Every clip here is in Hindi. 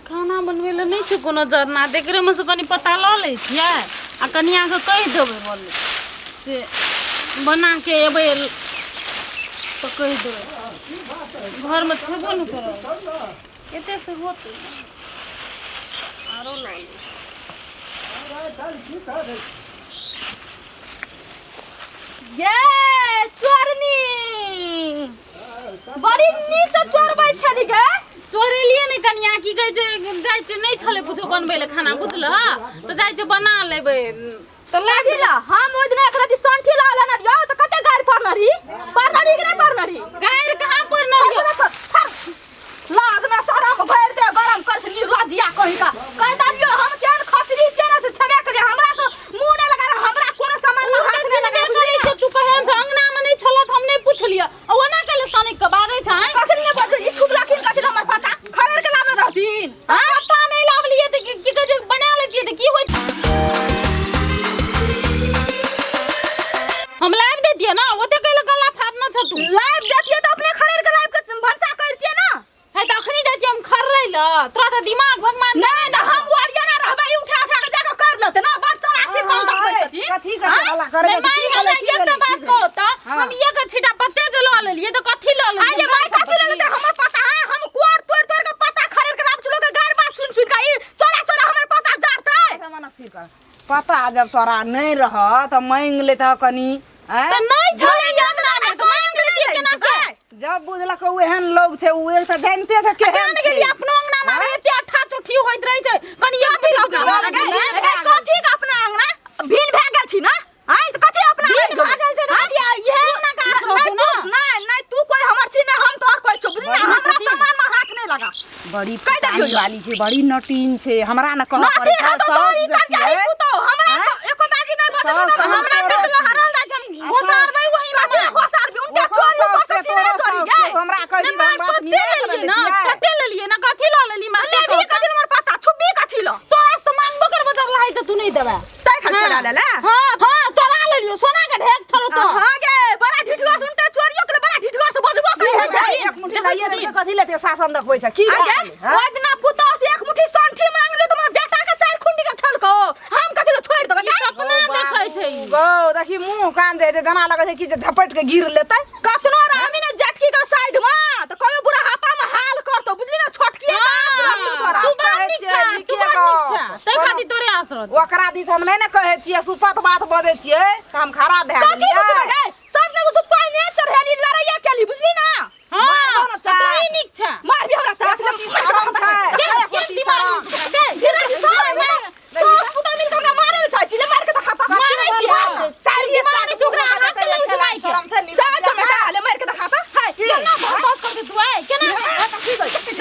खाना बनवे ले नहीं छै कोनो जरना देखरे में से कनी पता ल ले छियै आ कनिया के कह देबै बोले से बना के एबै तो कह देबै घर में छेबो न करब एते से होत आरो ल ये चोरनी बड़ी नीक से चोरबै छली गे चोरेलिए ने कनिया की कहे छै जाय छै नहीं छले कुछो बनबै ले खाना बुझल तो जाय छै बना लेबै तो लाठी ला हम ओइ दिन एक राती संठी ला लेना रियो तो कते गार पड़नरी कि नहीं पड़नरी गायर कहां पड़नरी लाज में शरम भर दे गरम कर से लाजिया कहि का कह दालियो हम केन खचरी चेना से छबे करे हमरा से मुंह ने लगा हमरा कोनो सामान में हाथ ने लगा करे छै तू कहे हम अंगना में नहीं छलत हम नहीं पूछलिए ओना केले सनिक के बारे छै कखन ने बज ई छुप राखिन कथि हमर पता खरेर के लामे रहथिन पता नहीं लावलिए त की कहे छै बना लेतिए त की होय हम लाइव दे दिए ना ओते कहले गला फाड़ना छ तू लाइव देतिए त अपने खरेर के लाइव के भंसा करतिए ना है त अखनी देतिए हम खर्रै ल तोरा त दिमाग भगवान नहीं त हम वारिया ना रहबै उठा उठा के जाके कर लेते ना बच्चा आखिर कौन देखै छथि कथी के हल्ला करे मैं हमरा एकटा बात कहो त हम ये के छिटा पत्ते जे ल लेलिए त कथि ल लेलिए आज मैं कथि ले लेते हमर पता है हम कोर तोड़ तोड़ के पता खरीद के राम चलो के गार बात सुन सुन के चोरा चोरा हमर पता जारतै मना फिर कर पता जब तोरा नहीं रह त मांग लेत कनी त नहीं छले याद ना मांग लेलिए केना के जब बुझलक एहन लोग छै उ त जानते से केहन के लिए अपनो अंगना में एते अठा चुठी होइत रही छै कनी कथि कथि के अपना अंगना भील भए गेल छी ना आइ त कथि अपना भील भए गेल छै त इहे अंगना का असर ना नहीं नहीं तू कोई हमर छी ना हम तोर कोई छ बुझली ना हमरा सामान में हाथ नहीं लगा बड़ी कह दलियो वाली छै बड़ी नटीन छै हमरा न कह नटी है तो तोरी कर जाई तू तो हमरा एको बाजी नहीं बता हमरा कतलो हरल दा छै घोसारबै वही में घोसार भी उनके चोरी कोसा सीने चोरी गे हमरा कहि बात नहीं ना पते लेलिए ना कथि ल लेली मां ले भी कथि हमर पता छुबी कथि लो तो आज तो मांगबो करबो जब लहाई त तू नहीं देबे तै खल चला ले हां हां चोरा लेलियो सोना के ढेक छलो तो हां गे बड़ा ढिठुआ सुनते चोरियो के बड़ा ढिठुआ से बजबो करे छै एक मुट्ठी लाइए दे कथि लेते शासन देखबै छै की ओइ दिना पुतो से एक मुट्ठी संठी मांग ले तोर बेटा के चार खुंडी के खेल को हम कथि ल छोड़ देबै सपना देखै छै गो देखी मुंह कान दे जना लगे छै कि जे झपट के गिर लेतै कतनो रामी ने जटकी के साइड में तो कहियो बुढ़ा हापा में हाल करतो बुझली ना छोटकी बात रखलू तोरा तू बात निक छ तू बात निक छ तै खातिर तोरे आसरत ओकरा दिस हम नहीं न कहे छियै सुपत बात बजै छियै त हम खराब भए कथि गेलियै बुझले गे सामने वो पानी चढ़ेली लड़ैया केली बुझली ना हां तू निक छ मार भी हमरा चाट शरम छै कोती मार गे धीरे धीरे में सब पुता मिल के मारे छै छिले मार के त खाता मारै छी चारी मार चुकरा हाथ ले उठलाई के शरम छै चार चमेटा ले मार के त खाता हाय केना बस कर दे तू है केना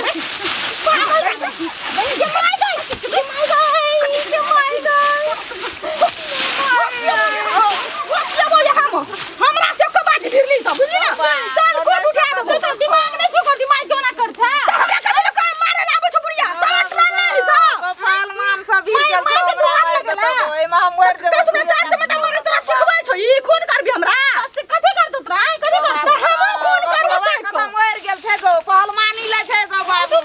हमरा चक्को बाजी भिरली त बुझली ना साल को उठा दबो तो दिमाग नहीं छो दिमाग क्यों ना कर छ हमरा कथि लोग मारे लाबो छ बुढ़िया साट लाले छ कपाल मान सब भी गेल माय के तोरा लगला ओइ में हम मर तो सुन चार चमेटा मारे तोरा सिखबै छ ई खून करबी हमरा से कथि कर तू तोरा कथि कर तो हम खून करबो से खत्म मर गेल छै गो पहलवानी ले छै गो बाबू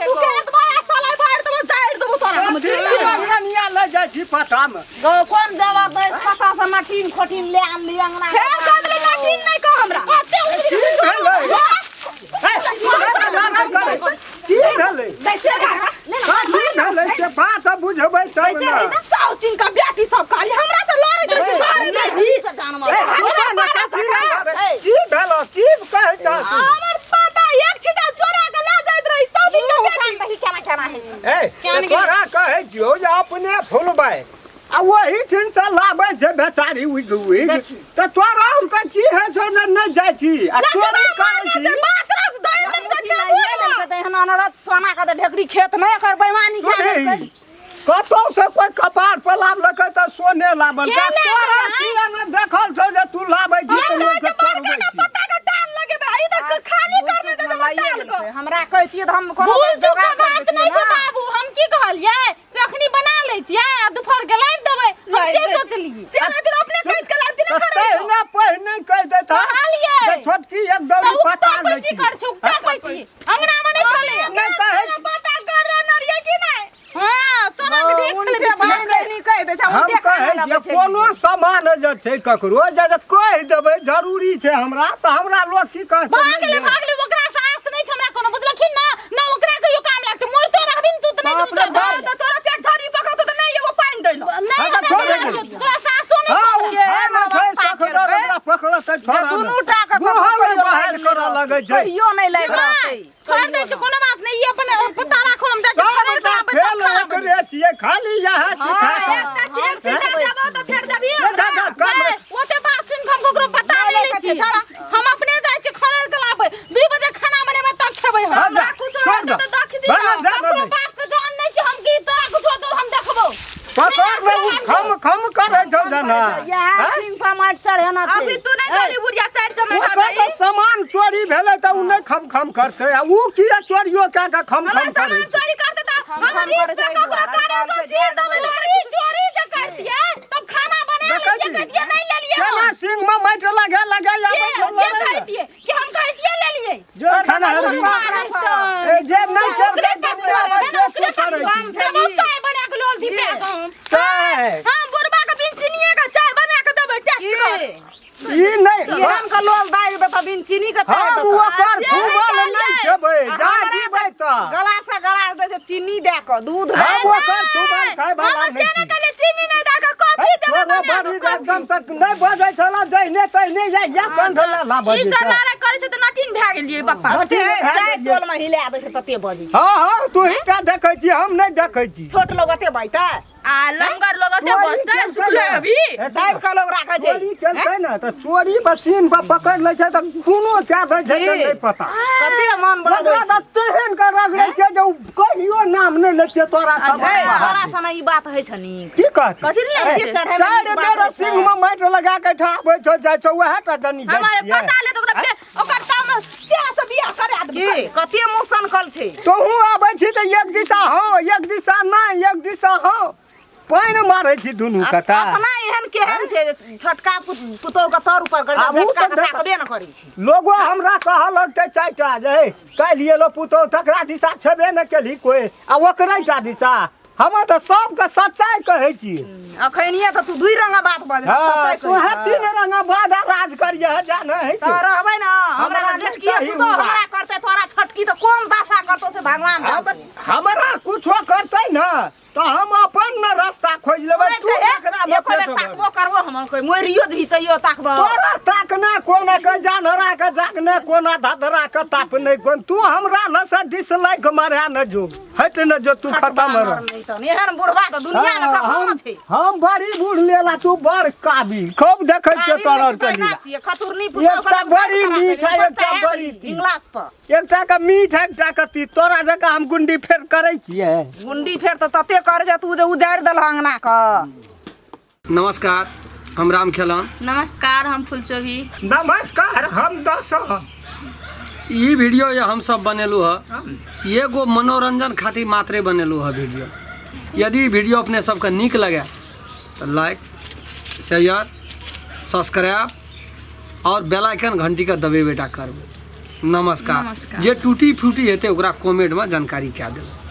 तू खेत भाई साला बाहर देबो जाइर देबो तोरा हम अंगनिया ले जाइ छी पता में गो कोन जवाब दे पता से मटीन खोटिन ले आन ली अंगना खेत कदले लाठीन नहीं कह हमरा की भेलै की भेलै दैसे का ले ना की भेलै से बात बुझबै तब ना साउथिन का बेटी सब काली हमरा से लड़ै छै मारै नै जी की भेलो की कहै चाहू हमर पता एक छिटा चोरा के ला जाइत रही साउथिन का बेटी देखी केना केना है ए तोरा कहै जियो जे अपने फुलबै आ वही ठिन से लाबै छै बेचारी उग त तोरा उनका की है जो न जाइ छी आ चोरी करै छी मात्रस दैर लग एहन अनरत सोना के ढेकड़ी खेत नहीं कर बेईमानी के कतौ से कोई कपार पर लाबलकै त सोने लाबल तोरा की न देखल छ जे तू लाबै छी तो लोग करबै छी पता के डाल लगे भाई त खाली करने दे डाल को हमरा कहै छियै त हम कोनो भूल चूक जोगाड़ के बात नहीं छै बाबू हम की कहलिए से अखनी बना ले छियै आ दुपहर के लाइव देबै हम से सोचलिए से ना अपने कैस के लाइव दिन करे ना पहिने कह देता कहलिए छोटकी एक दौड़ी पता नहीं कर छुकता कोई चीज अंगना में नहीं चले नहीं कहे पता आबै छै कोनो सामान जे छै ककरो जे कहि देबै जरूरी छै हमरा तऽ हमरा लोग की कहतै भागले ओकरा से आस नहीं हमरा कोनो बुझलखिन ना ओकरा कहियो काम लागते मोर तो रहबिन तू त नहीं उतर तो तोरा पेट झड़ी पकड़तो त नहीं एगो पानी दैलो नहीं तोरा सासो नहीं दुनू टा के बहाल करऽ लगै छै कहियो नहीं लाग रहतै छोड़ दे छै कोनो बात नहीं ये अपन पता राखो हम जाके खड़े के आबै फेल ओकरे छियै खाली यह सिखा एकटा चेक सीधा देबो त फेर देबी ओते बात सुन हम ककरो पता नहीं लै छी हम अपने जाय छी खड़े के लाबै 2 बजे खाना बनेबे तक खेबै हमरा कुछ होत त देख दियो ककरो बात के जान नहीं छी हम की तोरा कुछ होत हम देखबो पकड़ में खम करे छौ जना यह सिंह फमाट चढ़ेना छै अभी तू नहीं डोली बुढ़िया 4 चमेटा दे सामान चोरी भेलै त उ नहीं खम करते आ उ की चोरियो का खम अगर करे सामान चोरी करते त हम रिस पे ककरो करे तो छी देबे लड़ी चोरी जे कर दिए तब खाना बना ले जे कह दिए नहीं ले लिए केना सिंह में माइट लगा आबै छौ ये कह दिए कि हम कह दिए ले लिए जो खाना ए जे नहीं कर चाय बना के लोल दी पे चाय हां बुरबा के बिन चीनी का चाय बना के देबे टेस्ट कर ई नहीं हम के लोल दाइ बे त बिन चीनी के चाय हम ओकर फूबल नहीं खेबै जा दीबै त गला से गला दे छै चीनी दे के दूध हम ओकर फूबल खाय वाला हम नहीं से ने चीनी नहीं दा के कॉफी देबे बना के एकदम से नहीं बजै छला जइने तइने या कंधला ला ई बजै सब लारे करे छै त नटिन भए गेलिए बप्पा चाय टोल में हिला दे छै तते बजी हां तू हिटा देखै छी हम नहीं देखै छी छोट लोग एते बैठा आ लंगर लोग एते बसते सुखले अभी दाइ के लोग राखै छै चोरी केलकै ना त चोरी मशीन पर पकड़ लै छै त खूनो क्या दै छै नहीं पता कते मन ओकरा बढ़ै त तेहन कर रखले छै जे कहियो नाम नहीं ले छै तोरा सब तोरा सने ई बात होइ छनी की कहत कथि ले चार बेर सिंह में माइट लगा के ठाबै छ जाय छ वह टा दनी हमारे पता ले तो ओकर काम से से बियाह करे आदमी की कते मुसन कल छै तो हूं आबै छी त एक दिशा हो एक दिशा नहीं एक दिशा हो पाइन मारै छी दुनू कता अपना एहन केहन छै छटका पुतौ के तर ऊपर कर झटका के ताकबे न करै छी लोगो हमरा कह लगते चाइटा जे काल्हि एलो पुतौ तकरा दिशा छबे न केली कोई आ ओकरेटा दिशा हम त सबके सच्चाई कहै छी अखनिए त तू दुई रंगा बात बज सच्चाई तू है तीन रंगा बाधा राज करिए जाने है त रहबै न हमरा झटकी पुतौ हमरा करते तोरा छटकी त कोन दशा करतो से भगवान हमरा कुछो करतै न तो हम अपन न रास्ता खोज लेबै तू एकरा एको बेर ताकबो करबो हम कोई मोरियो भी तइयो ताकबो तोरा ताकने कोना के जानरा के जागने कोना धधरा के तापने कोन तू हमरा न से डिसलाइक मारे न जो हट न जो तू खत्म रह नहीं त एहन बुढ़वा त दुनिया में कखनो छै हम बड़ी बूढ़ लेला तू बड़ काबी खूब देखै छ तोरर कली खतुरनी पुतौ एकटा बड़ी मीठ है एकटा बड़ी इंग्लिश पर एकटा के मीठ एकटा के ती तोरा जका हम गुंडी फेर करै छियै गुंडी फेर त तते कर जे तू जे उजाड़ दल अंगना क नमस्कार हम राम खेलन नमस्कार हम फुलचोभी नमस्कार हम दस ई वीडियो ये हम सब बनेलू है ये गो मनोरंजन खातिर मात्रे बनेलू है वीडियो यदि वीडियो अपने सबके नीक लगे तो लाइक शेयर सब्सक्राइब और बेल आइकन घंटी का दबेबेटा करबे नमस्कार जे टूटी फूटी हेते ओकरा कमेंट में जानकारी क्या देबे।